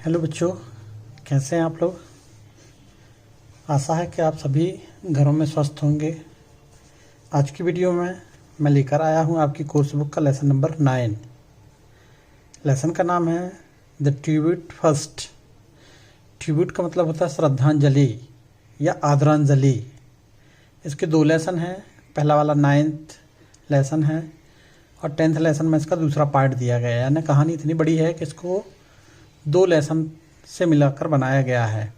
Hello बच्चों, कैसे हैं आप लोग। आशा है कि आप सभी घरों में स्वस्थ होंगे। आज की वीडियो में मैं लेकर आया हूं आपकी कोर्स बुक का लेसन नंबर 9। लेसन का नाम है द ट्रिब्यूट फर्स्ट। ट्रिब्यूट का मतलब होता है श्रद्धांजलि या आदरांजलि। इसके 2 लेसन हैं। पहला वाला 9th लेसन है और 10th लेसन में इसका दूसरा पार्ट दिया गया है। यानी कहानी इतनी बड़ी है कि इसको 2 लेसन से मिलाकर बनाया गया है।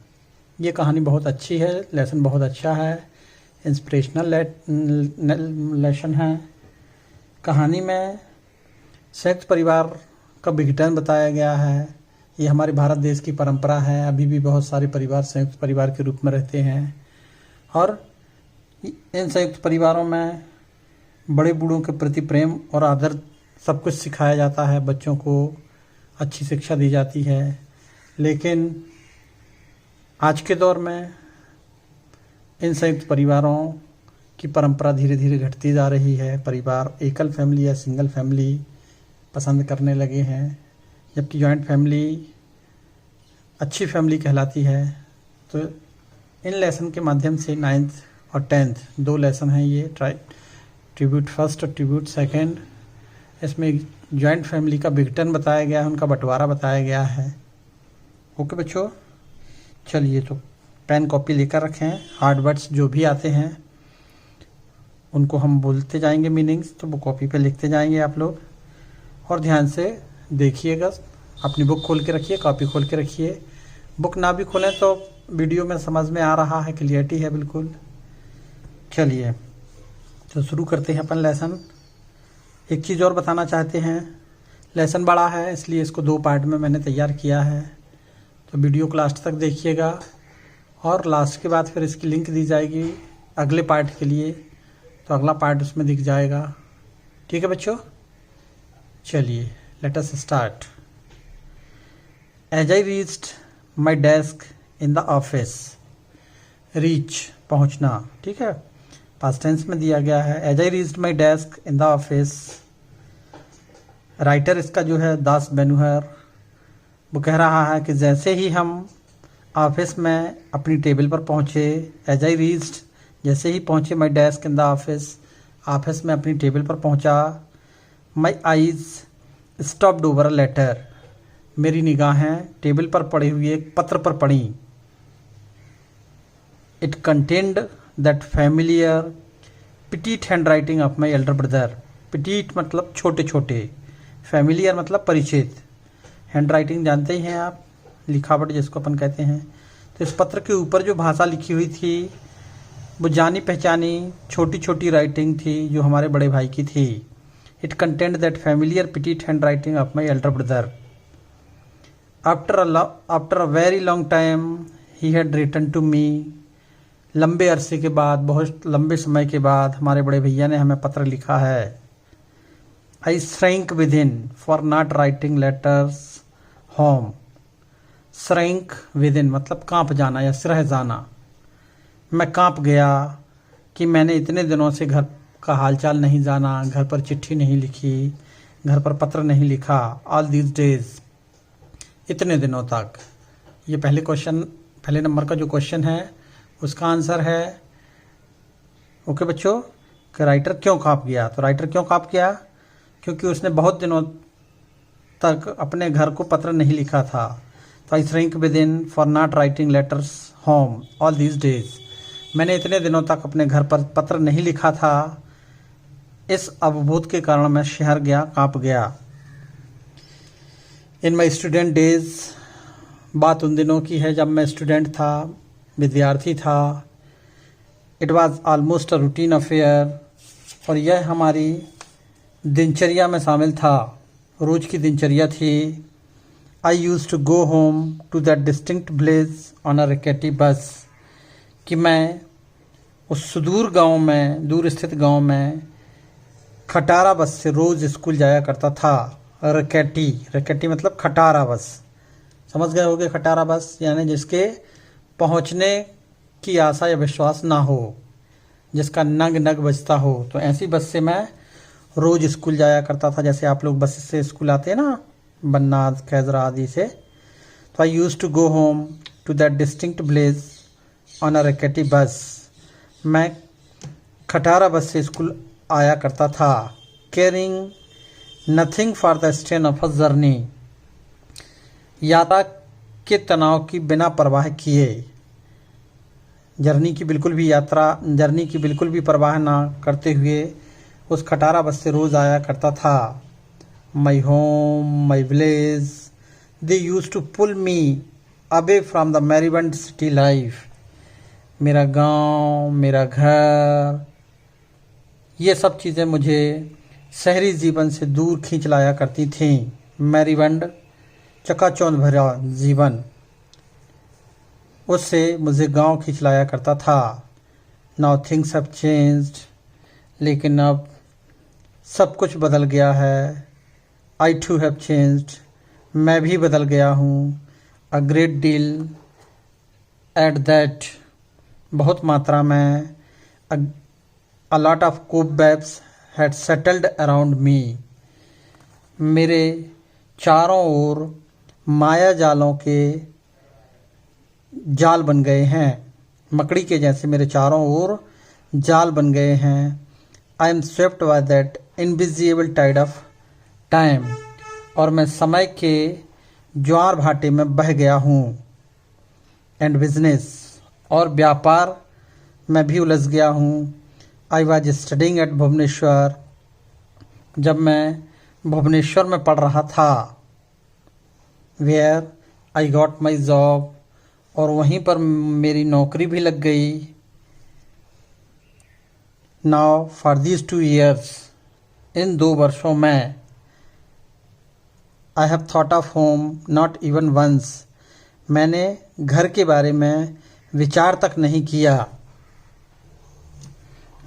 ये कहानी बहुत अच्छी है, लेसन बहुत अच्छा है, इंस्पिरेशनल लेसन है। कहानी में संयुक्त परिवार का विघटन बताया गया है। ये हमारे भारत देश की परंपरा है। अभी भी बहुत सारे परिवार संयुक्त परिवार के रूप में रहते हैं और इन संयुक्त परिवारों में बड़े बूढ़ों के प्रति प्रेम और आदर सब कुछ सिखाया जाता है। बच्चों को अच्छी शिक्षा दी जाती है। लेकिन आज के दौर में इन संयुक्त परिवारों की परंपरा धीरे धीरे घटती जा रही है। परिवार एकल फैमिली या सिंगल फैमिली पसंद करने लगे हैं, जबकि जॉइंट फैमिली अच्छी फैमिली कहलाती है। तो इन लेसन के माध्यम से 9th और 10th 2 लेसन हैं ये, ट्रिब्यूट फर्स्ट और ट्रिब्यूट सेकंड। इसमें जॉइंट फैमिली का विघटन बताया गया है, उनका बंटवारा बताया गया है। ओके बच्चों, चलिए तो पेन कॉपी लेकर रखें। हार्ड वर्ड्स जो भी आते हैं उनको हम बोलते जाएंगे मीनिंग्स, तो वो कॉपी पे लिखते जाएंगे आप लोग। और ध्यान से देखिएगा, अपनी बुक खोल के रखिए, कॉपी खोल के रखिए। बुक ना भी खोलें तो वीडियो में समझ में आ रहा है, क्लियरिटी है बिल्कुल। चलिए तो शुरू करते हैं अपन लेसन। एक चीज़ और बताना चाहते हैं, लेसन बड़ा है इसलिए इसको 2 पार्ट में मैंने तैयार किया है। तो वीडियो को लास्ट तक देखिएगा और लास्ट के बाद फिर इसकी लिंक दी जाएगी अगले पार्ट के लिए, तो अगला पार्ट उसमें दिख जाएगा। ठीक है बच्चों, चलिए let us start. As I reached my desk in the office. Reach पहुंचना, ठीक है, पास्ट टेंस में दिया गया है। As I reached my desk in the office. Writer इसका जो है दास बेनुहर, वो कह रहा है कि जैसे ही हम ऑफिस में अपनी टेबल पर पहुँचे, एज आई रीच्ड जैसे ही पहुँचे, my desk in the office office में अपनी टेबल पर पहुँचा। My eyes stopped over a letter. मेरी निगाहें टेबल पर पड़े हुए एक पत्र पर पड़ी। It contained that familiar petite handwriting of my elder brother. Petite मतलब छोटे छोटे, फैमिलियर मतलब परिचित। हैंड राइटिंग जानते ही हैं आप, लिखावट जिसको अपन कहते हैं। तो इस पत्र के ऊपर जो भाषा लिखी हुई थी वो जानी पहचानी छोटी छोटी राइटिंग थी जो हमारे बड़े भाई की थी। It contained that familiar petite handwriting of my elder brother. After a very long time he had written to me. लंबे अरसे के बाद, बहुत लंबे समय के बाद हमारे बड़े भैया ने हमें पत्र लिखा है। I shrank within for not writing letters home. Shrank within मतलब कांप जाना या सिरह जाना। मैं कांप गया कि मैंने इतने दिनों से घर का हालचाल नहीं जाना, घर पर चिट्ठी नहीं लिखी, घर पर पत्र नहीं लिखा। ऑल दीज डेज, इतने दिनों तक। ये पहले नंबर का जो क्वेश्चन है उसका आंसर है। ओके बच्चों, कि राइटर क्यों कांप गया। तो राइटर क्यों कांप गया, क्योंकि उसने बहुत दिनों तक अपने घर को पत्र नहीं लिखा था। तो I shrink within for not writing letters home all these days. मैंने इतने दिनों तक अपने घर पर पत्र नहीं लिखा था। इस अवबोध के कारण मैं शहर गया, कांप गया। इन माई स्टूडेंट डेज, बात उन दिनों की है जब मैं स्टूडेंट था, विद्यार्थी था। It was almost a routine affair, और यह हमारी दिनचर्या में शामिल था, रोज की दिनचर्या थी। I used to go home to that distinct village on a rickety bus. कि मैं उस सुदूर गांव में, दूर स्थित गांव में खटारा बस से रोज स्कूल जाया करता था। रिकेटी मतलब खटारा बस, समझ गए होगे। खटारा बस यानी जिसके पहुंचने की आशा या विश्वास ना हो, जिसका नग नग बजता हो। तो ऐसी बस से मैं रोज स्कूल जाया करता था। जैसे आप लोग बस से स्कूल आते हैं ना, बन्ना, खैजरा आदि से, So I used to go home to that distinct place on a rickety bus. मैं खटारा बस से स्कूल आया करता था, carrying nothing for the strain of a journey. यात्रा के तनाव की बिना परवाह किए, जर्नी की बिल्कुल भी परवाह ना करते हुए उस खटारा बस से रोज़ आया करता था. My home, my village, they used to pull me away from the moribund city life. मेरा गांव, मेरा घर, ये सब चीज़ें मुझे शहरी जीवन से दूर खींच लाया करती थीं. मैरीबंड, चकाचौंध भरा जीवन, उससे मुझे गांव खींच लाया करता था. नाउ थिंग्स हैव चेंज्ड, लेकिन अब सब कुछ बदल गया है. आई टू हैव चेंज्ड, मैं भी बदल गया हूँ. A great deal at that, बहुत मात्रा में. A lot of cobwebs had settled around me, मेरे चारों ओर माया जालों के जाल बन गए हैं. मकड़ी के जैसे मेरे चारों ओर जाल बन गए हैं. I am swept by that invisible tide of time, और मैं समय के ज्वार भाटे में बह गया हूँ. एंड बिजनेस, और व्यापार में भी उलझ गया हूँ. I was studying at Bhubaneswar, जब मैं भुवनेश्वर में पढ़ रहा था. Where I got my job, और वहीं पर मेरी नौकरी भी लग गई. नाउ फॉर दीज 2 years, इन 2 वर्षों में, I have thought of home not even once, मैंने घर के बारे में विचार तक नहीं किया.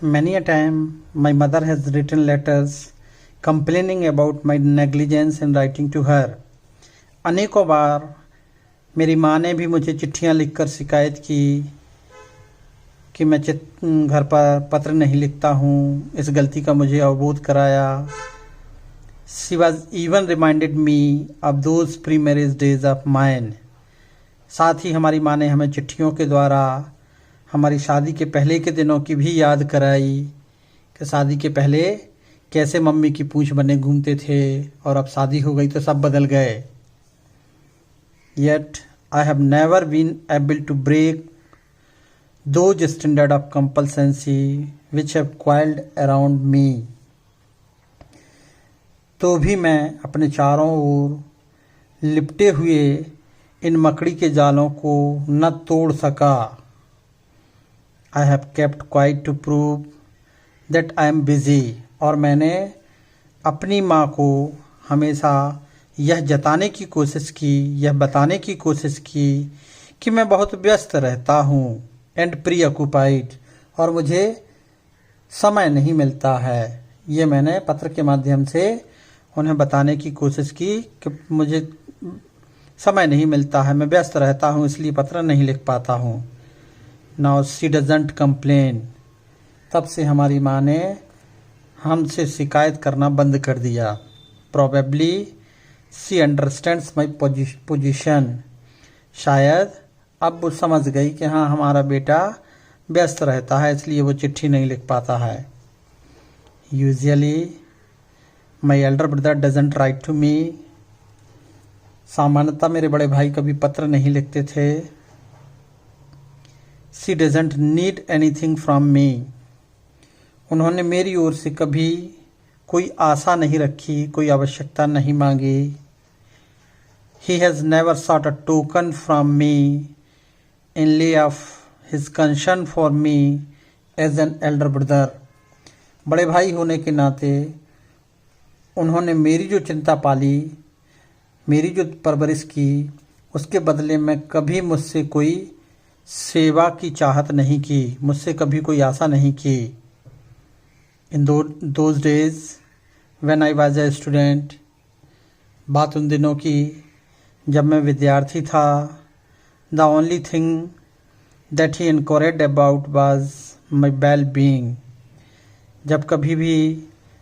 Many a time my mother has written letters complaining about my negligence in writing to her. अनेकों बार मेरी माँ ने भी मुझे चिट्ठियाँ लिखकर शिकायत की कि मैं घर पर पत्र नहीं लिखता हूँ. इस गलती का मुझे अवबोध कराया. She was even reminded me of those pre marriage days of mine. साथ ही हमारी माँ ने हमें चिट्ठियों के द्वारा हमारी शादी के पहले के दिनों की भी याद कराई कि शादी के पहले कैसे मम्मी की पूंछ बने घूमते थे, और अब शादी हो गई तो सब बदल गए. Yet I have never been able to break those standards of compulsancy which have coiled around me. तो भी मैं अपने चारों ओर लिपटे हुए इन मकड़ी के जालों को न तोड़ सका. I have kept quiet to prove that I am busy, और मैंने अपनी माँ को हमेशा यह जताने की कोशिश की, यह बताने की कोशिश की कि मैं बहुत व्यस्त रहता हूँ. एंड प्री ऑक्यूपाइड, और मुझे समय नहीं मिलता है. ये मैंने पत्र के माध्यम से उन्हें बताने की कोशिश की कि मुझे समय नहीं मिलता है, मैं व्यस्त रहता हूँ, इसलिए पत्र नहीं लिख पाता हूँ. नाउ शी डजंट कंप्लेन, तब से हमारी माँ ने हमसे शिकायत करना बंद कर दिया. Probably she understands my position, शायद अब वो समझ गई कि हाँ, हमारा बेटा व्यस्त रहता है, इसलिए वो चिट्ठी नहीं लिख पाता है. Usually my elder brother doesn't write to me, सामान्यतः मेरे बड़े भाई कभी पत्र नहीं लिखते थे. She doesn't need anything from me, उन्होंने मेरी ओर से कभी कोई आशा नहीं रखी, कोई आवश्यकता नहीं मांगी. He has never sought a token from me in lieu of his concern for me as an elder brother. बड़े भाई होने के नाते उन्होंने मेरी जो चिंता पाली, मेरी जो परवरिश की, उसके बदले में कभी मुझसे कोई सेवा की चाहत नहीं की, मुझसे कभी कोई आशा नहीं की. In those days when I was a student, बात उन दिनों की जब मैं विद्यार्थी था. The only thing that he inquired about was my well being. जब कभी भी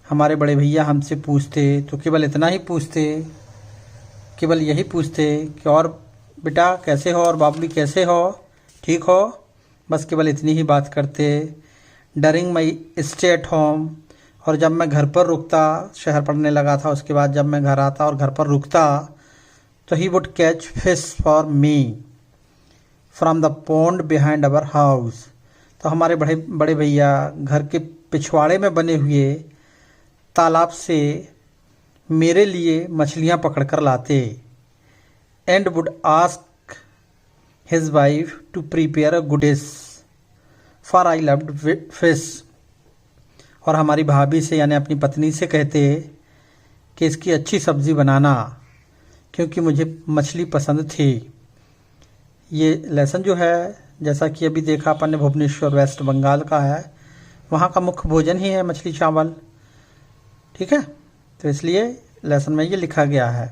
हमारे बड़े भैया हमसे पूछते तो केवल इतना ही पूछते, केवल यही पूछते कि और बेटा कैसे हो और बाबली कैसे हो, ठीक हो, बस केवल इतनी ही बात करते। During my stay at home, और जब मैं घर पर रुकता, शहर पढ़ने लगा था, उसके बाद जब मैं घर आता और घर पर रुकता तो he would catch fish for me from the pond behind our house. तो हमारे बड़े बड़े भैया घर के पिछवाड़े में बने हुए तालाब से मेरे लिए मछलियाँ पकड़ कर लाते। And would ask his wife to prepare a good dish for I loved fish. और हमारी भाभी से यानी अपनी पत्नी से कहते कि इसकी अच्छी सब्ज़ी बनाना, क्योंकि मुझे मछली पसंद थी। ये लेसन जो है, जैसा कि अभी देखा अपन ने, भुवनेश्वर वेस्ट बंगाल का है। वहाँ का मुख्य भोजन ही है मछली चावल, ठीक है। तो इसलिए लेसन में ये लिखा गया है।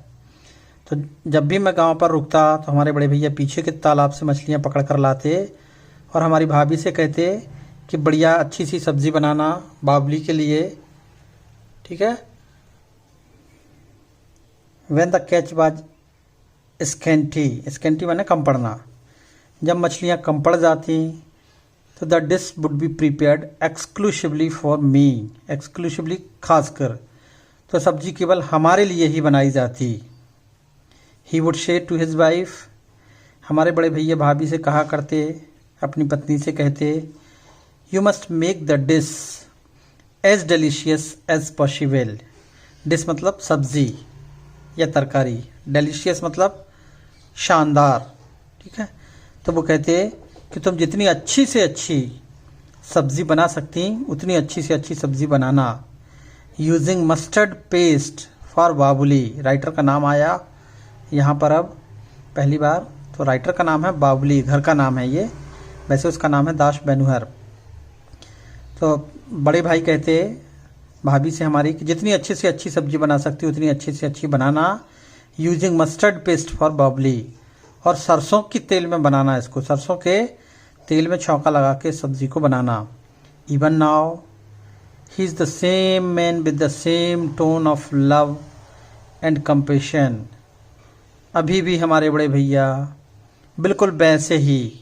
तो जब भी मैं गांव पर रुकता तो हमारे बड़े भैया पीछे के तालाब से मछलियाँ पकड़ कर लाते और हमारी भाभी से कहते कि बढ़िया अच्छी सी सब्ज़ी बनाना बाबली के लिए, ठीक है। When the catch was scanty, scanty माने कम पड़ना, जब मछलियाँ कम पड़ जाती तो the dish would be prepared exclusively for me, exclusively खासकर, तो सब्जी केवल हमारे लिए ही बनाई जाती। He would say to his wife, हमारे बड़े भैया भाभी से कहा करते, अपनी पत्नी से कहते, you must make the dish as delicious as possible. Dish मतलब सब्जी या तरकारी, डिलीशियस मतलब शानदार, ठीक है। तो वो कहते कि तुम जितनी अच्छी से अच्छी सब्ज़ी बना सकती उतनी अच्छी से अच्छी सब्ज़ी बनाना। Using mustard paste for Babuli, writer का नाम आया यहाँ पर अब पहली बार, तो राइटर का नाम है बाबुली, घर का नाम है ये, वैसे उसका नाम है दाश बेनुहर। तो बड़े भाई कहते भाभी से हमारी कि जितनी अच्छी से अच्छी सब्ज़ी बना सकती उतनी अच्छी से अच्छी बनाना। Using mustard paste for Babuli, और सरसों के तेल में बनाना, इसको सरसों के तेल में छौंका लगा के सब्ज़ी को बनाना। Even now he is the same man with the same tone of love and compassion. अभी भी हमारे बड़े भैया बिल्कुल वैसे ही,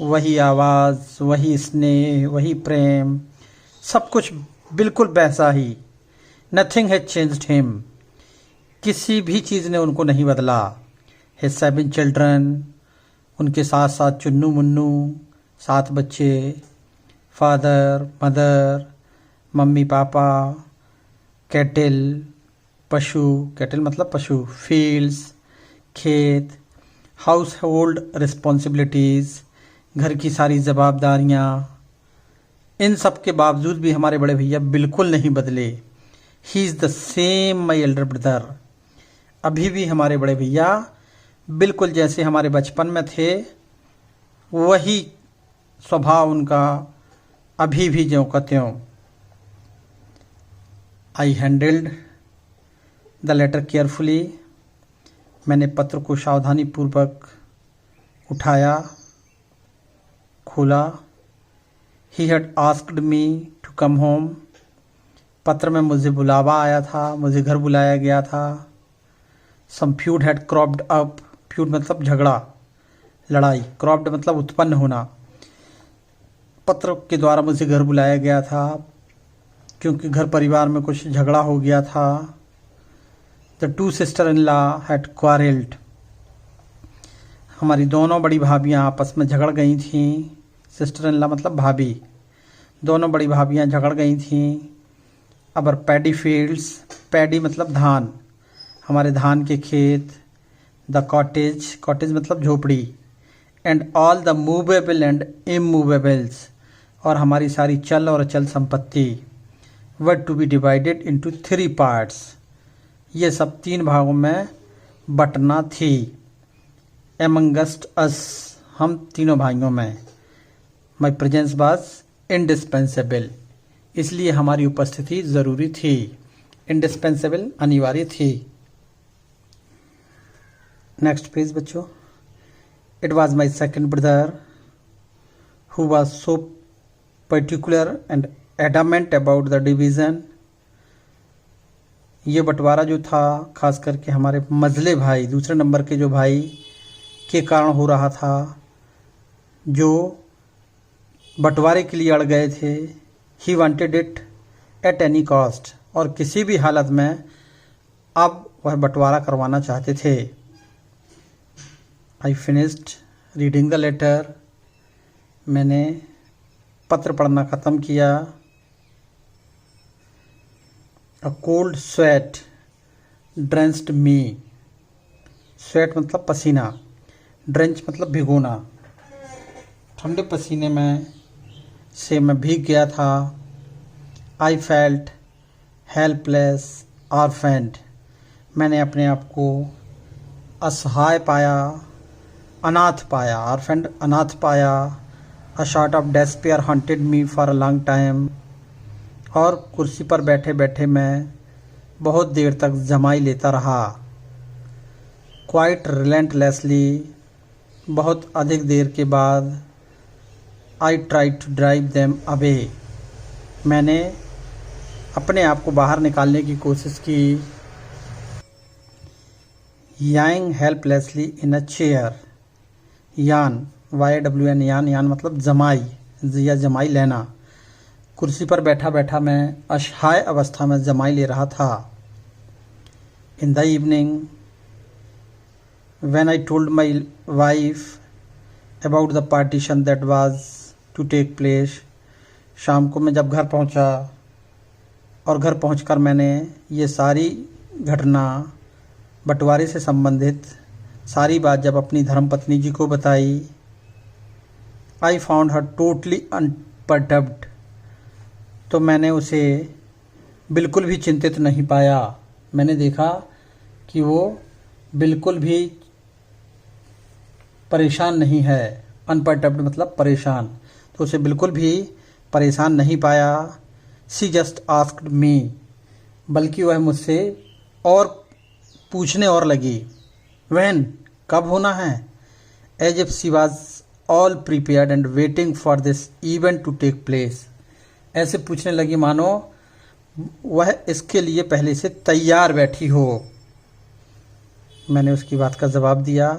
वही आवाज़, वही स्नेह, वही प्रेम, सब कुछ बिल्कुल वैसा ही। नथिंग हैज चेंज्ड हिम, किसी भी चीज़ ने उनको नहीं बदला। हिज 7 चिल्ड्रन, उनके साथ साथ चुन्नू मुन्नू, 7 बच्चे, father mother, mummy papa, cattle पशु, कैटल मतलब पशु, फील्ड्स खेत, हाउस होल्ड रिस्पॉन्सिबिलिटीज़, घर की सारी जवाबदारियाँ, इन सब के बावजूद भी हमारे बड़े भैया बिल्कुल नहीं बदले। ही is the same my elder brother, अभी भी हमारे बड़े भैया बिल्कुल जैसे हमारे बचपन में थे वही स्वभाव उनका अभी भी ज्यों का त्यों। I handled the letter carefully, मैंने पत्र को सावधानी पूर्वक उठाया, खोला। He had asked me to come home, पत्र में मुझे बुलावा आया था, मुझे घर बुलाया गया था। Some feud had cropped up, feud मतलब झगड़ा, लड़ाई, क्रॉप्ड मतलब उत्पन्न होना। पत्र के द्वारा मुझे घर बुलाया गया था क्योंकि घर परिवार में कुछ झगड़ा हो गया था। The 2 sister in law had quarrelled, हमारी दोनों बड़ी भाभियाँ आपस में झगड़ गई थीं। सिस्टर इन लॉ मतलब भाभी, दोनों बड़ी भाभियाँ झगड़ गई थीं। अबर पैडी फील्ड्स, पैडी मतलब धान, हमारे धान के खेत। द कॉटेज, कॉटेज मतलब झोपड़ी। And all the movable and immovables, और हमारी सारी चल और अचल संपत्ति। Were to be divided into 3 parts, ये सब 3 भागों में बटना थी। एमंगस्ट अस, हम तीनों भाइयों में। माई प्रेजेंस वाज इंडिस्पेंसेबल, इसलिए हमारी उपस्थिति ज़रूरी थी। इंडिस्पेंसेबल अनिवार्य थी। नेक्स्ट पेज बच्चों। It was my second brother who was so particular and adamant about the division, ये बंटवारा जो था खास करके हमारे मझले भाई, दूसरे नंबर के जो भाई के कारण हो रहा था, जो बंटवारे के लिए अड़ गए थे। He wanted it at any cost, और किसी भी हालत में अब वह बंटवारा करवाना चाहते थे। I finished reading the letter, मैंने पत्र पढ़ना ख़त्म किया। A cold sweat drenched me, sweat मतलब पसीना, ड्रेंच मतलब भिगोना, ठंडे पसीने में से मैं भीग गया था। आई फेल्ट हेल्पलेस ऑर्फेंड, मैंने अपने आप को असहाय पाया, अनाथ पाया, ऑर्फेंड अनाथ पाया। A shot of despair haunted me for a long time, और कुर्सी पर बैठे बैठे मैं बहुत देर तक जमाई लेता रहा। क्वाइट रिलेंटलेसली, बहुत अधिक देर के बाद। I try to drive them away, मैंने अपने आप को बाहर निकालने की कोशिश की। Yawning helplessly in a chair, yawn YWN, यान मतलब जमाई या जमाई लेना। कुर्सी पर बैठा बैठा मैं असहाय अवस्था में जमाई ले रहा था। In the evening when I told my wife about the partition that was to take place, शाम को मैं जब घर पहुंचा और घर पहुंचकर मैंने ये सारी घटना, बंटवारे से संबंधित सारी बात जब अपनी धर्मपत्नी जी को बताई, I found her totally unperturbed, तो मैंने उसे बिल्कुल भी चिंतित नहीं पाया। मैंने देखा कि वो बिल्कुल भी परेशान नहीं है। अनपर्टर्ब्ड मतलब परेशान, तो उसे बिल्कुल भी परेशान नहीं पाया। शी जस्ट आस्क्ड मी, बल्कि वह मुझसे और पूछने और लगी। व्हेन, कब होना है। As if she was all prepared and waiting for this event to take place, ऐसे पूछने लगी मानो वह इसके लिए पहले से तैयार बैठी हो। मैंने उसकी बात का जवाब दिया।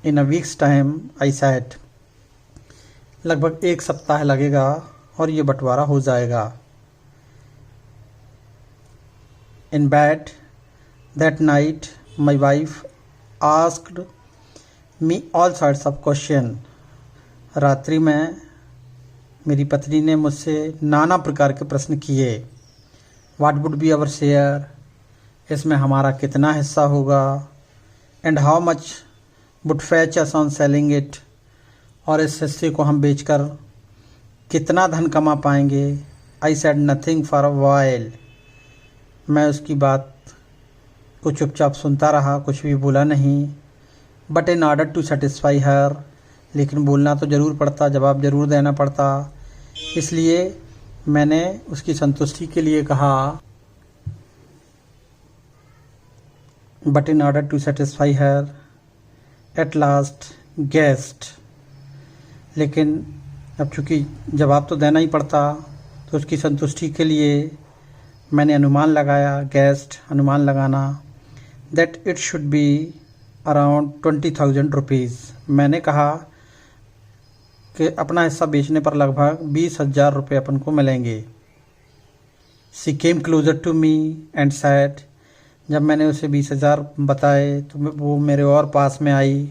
In a week's time I said, लगभग 1 सप्ताह लगेगा और ये बंटवारा हो जाएगा। In bed that night my wife asked me all sorts of question, रात्रि में मेरी पत्नी ने मुझसे नाना प्रकार के प्रश्न किए। What would be our share, इसमें हमारा कितना हिस्सा होगा। And how much would fetch us on selling it, और इस हिस्से को हम बेचकर कितना धन कमा पाएंगे। I said nothing for a while, मैं उसकी बात को चुपचाप सुनता रहा, कुछ भी बोला नहीं। But in order to satisfy her, लेकिन बोलना तो ज़रूर पड़ता, जवाब ज़रूर देना पड़ता, इसलिए मैंने उसकी संतुष्टि के लिए कहा। But in order to satisfy her at last guest, लेकिन अब चूँकि जवाब तो देना ही पड़ता, तो उसकी संतुष्टि के लिए मैंने अनुमान लगाया, गेस्ट अनुमान लगाना, that it should be around 20,000 rupees. मैंने कहा कि अपना हिस्सा बेचने पर लगभग 20,000 रुपये अपन को मिलेंगे। She came closer to me and said, जब मैंने उसे 20,000 बताए तो वो मेरे और पास में आई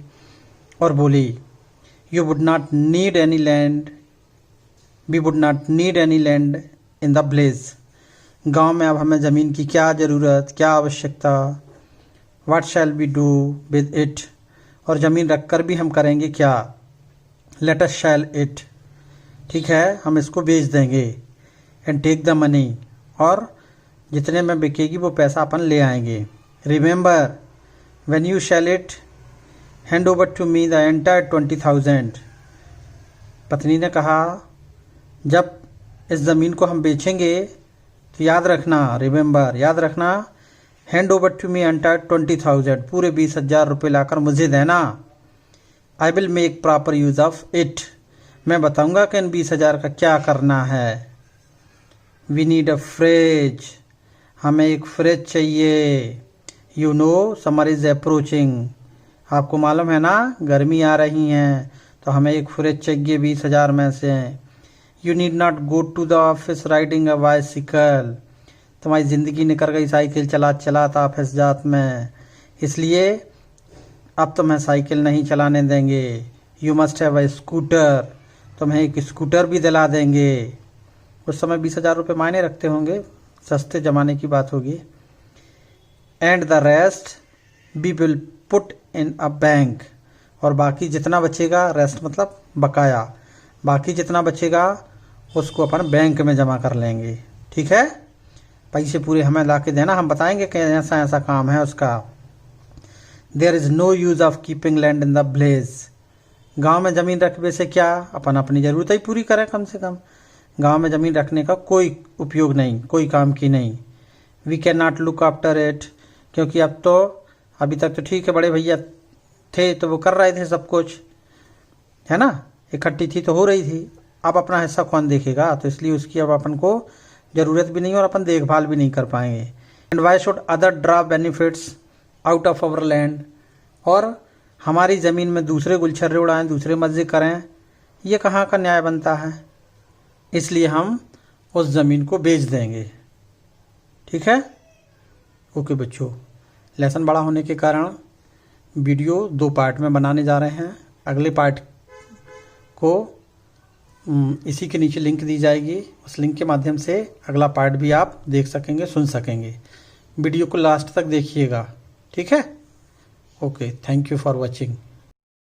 और बोली, you would not need any land, we would not need any land in the village, गाँव में अब हमें ज़मीन की क्या ज़रूरत, क्या आवश्यकता। What shall we do with it, और ज़मीन रख कर भी हम करेंगे क्या। लेट अस शैल इट, ठीक है हम इसको बेच देंगे। एंड टेक द मनी, और जितने में बिकेगी वो पैसा अपन ले आएंगे। Remember when you shall it hand over to me the entire 20,000। पत्नी ने कहा, जब इस ज़मीन को हम बेचेंगे तो याद रखना, रिमेंबर याद रखना, hand over to me entire 20,000, पूरे 20,000 रुपये लाकर मुझे देना। I will make proper use of it, मैं बताऊंगा कि इन 20,000 का क्या करना है। वी नीड अ फ्रिज, हमें एक फ्रिज चाहिए। You know summer is approaching, आपको मालूम है ना गर्मी आ रही है तो हमें एक फ्रिज चाहिए 20,000 में से। You need not go to the office riding a bicycle. तुम्हारी ज़िंदगी निकल गई साइकिल चला चलाता ऑफिस जात में, इसलिए अब तुम्हें साइकिल नहीं चलाने देंगे। You must have a scooter. तुम्हें एक स्कूटर भी दिला देंगे। उस समय 20,000 रुपये मायने रखते होंगे, सस्ते ज़माने की बात होगी। And the rest we will put in a bank. और बाकी जितना बचेगा, रेस्ट मतलब बकाया, बाकी जितना बचेगा उसको अपन बैंक में जमा कर लेंगे। ठीक है, पैसे पूरे हमें ला के देना, हम बताएंगे कि ऐसा ऐसा काम है उसका। There is no use of keeping land in the village. गाँव में ज़मीन रखने से क्या, अपन अपनी ज़रूरत ही पूरी करें कम से कम। गांव में ज़मीन रखने का कोई उपयोग नहीं, कोई काम की नहीं। We can not look after it, क्योंकि अब तो अभी तक तो ठीक है, बड़े भैया थे तो वो कर रहे थे सब कुछ, है ना, इकट्ठी थी तो हो रही थी। अब अपना हिस्सा कौन देखेगा, तो इसलिए उसकी अब अपन को ज़रूरत भी नहीं और अपन देखभाल भी नहीं कर पाएंगे। And why should other draw benefits out of our land. और हमारी ज़मीन में दूसरे गुलछर्रे उड़ाएं, दूसरे मज़े करें, ये कहाँ का न्याय बनता है। इसलिए हम उस ज़मीन को बेच देंगे। ठीक है, ओके बच्चों, लेसन बड़ा होने के कारण वीडियो 2 पार्ट में बनाने जा रहे हैं। अगले पार्ट को इसी के नीचे लिंक दी जाएगी, उस लिंक के माध्यम से अगला पार्ट भी आप देख सकेंगे, सुन सकेंगे। वीडियो को लास्ट तक देखिएगा। ठीक है, okay, thank you for watching.